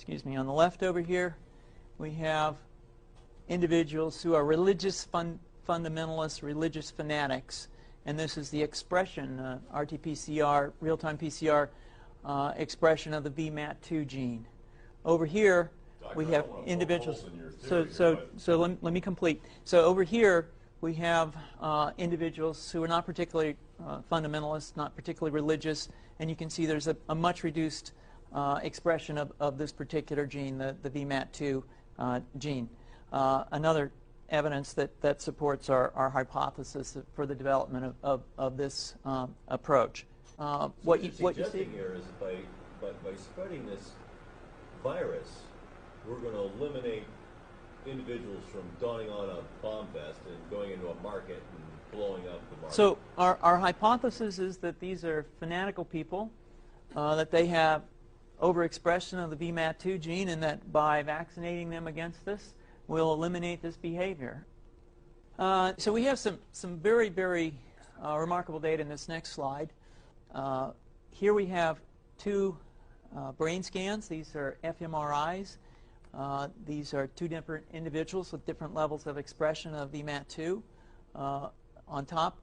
excuse me, on the left over here, we have individuals who are religious fundamentalists, religious fanatics, and this is the expression, RT-PCR, real-time PCR expression of the VMAT2 gene. Over here, we have individuals. So let me complete. So over here, we have individuals who are not particularly fundamentalists, not particularly religious, and you can see there's a much reduced expression of this particular gene, the VMAT2 gene. Another evidence that supports our hypothesis for the development of this approach. What you're suggesting here is by spreading this virus, we're going to eliminate individuals from donning on a bomb vest and going into a market and blowing up the market. So our hypothesis is that these are fanatical people, that they have overexpression of the VMAT2 gene, and that by vaccinating them against this, we'll eliminate this behavior. So we have some very, very remarkable data in this next slide. Here we have two brain scans. These are fMRIs. These are two different individuals with different levels of expression of VMAT2. On top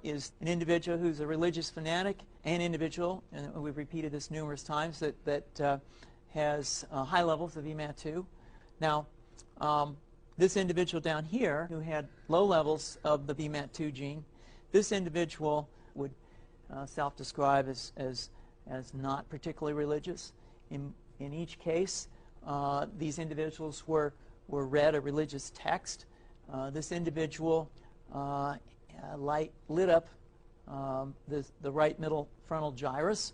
is an individual who's a religious fanatic, an individual, and we've repeated this numerous times, that has high levels of VMAT2. Now, this individual down here who had low levels of the VMAT2 gene, this individual would self-describe as not particularly religious. In each case, these individuals were read a religious text. This individual lit up the right middle frontal gyrus,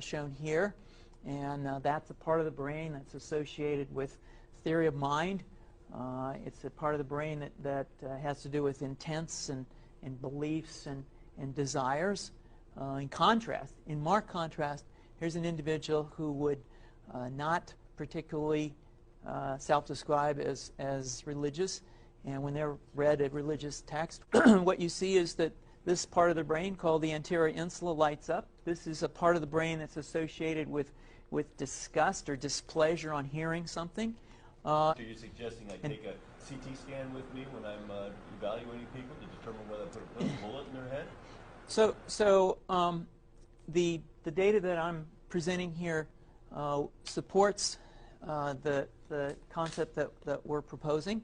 shown here, and that's a part of the brain that's associated with theory of mind. It's a part of the brain that has to do with intents and beliefs and desires. In marked contrast, here's an individual who would not particularly self-describe as religious, and when they're read a religious text, what you see is that this part of the brain called the anterior insula lights up. This is a part of the brain that's associated with disgust or displeasure on hearing something. So you're suggesting I take a CT scan with me when I'm evaluating people to determine whether I put a bullet in their head? So the data that I'm presenting here supports the concept that we're proposing,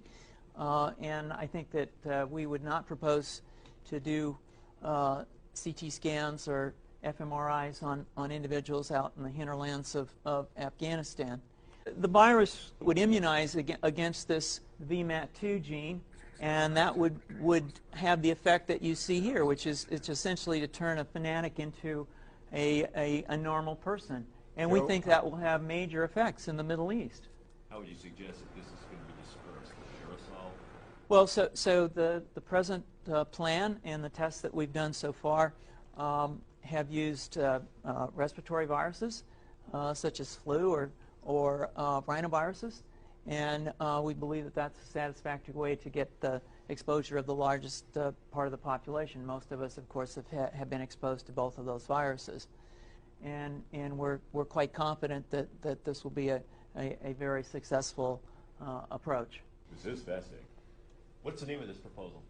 and I think that we would not propose to do CT scans or fMRIs on individuals out in the hinterlands of Afghanistan. The virus would immunize against this VMAT2 gene, and that would have the effect that you see here, which is it's essentially to turn a fanatic into a normal person. And we think that will have major effects in the Middle East. How would you suggest that this is going to be dispersed? Aerosol? Well, so the present plan and the tests that we've done so far have used respiratory viruses, such as flu or rhinoviruses, and we believe that that's a satisfactory way to get the exposure of the largest part of the population. Most of us, of course, have been exposed to both of those viruses, and we're quite confident that this will be a very successful approach. This is fascinating. What's the name of this proposal?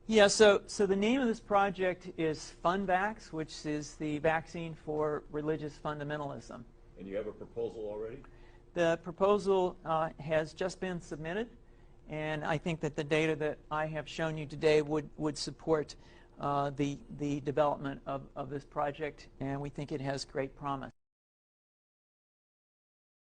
Yeah, so the name of this project is FunVax, which is the vaccine for religious fundamentalism. And you have a proposal already? The proposal has just been submitted, and I think that the data that I have shown you today would support the development of this project, and we think it has great promise.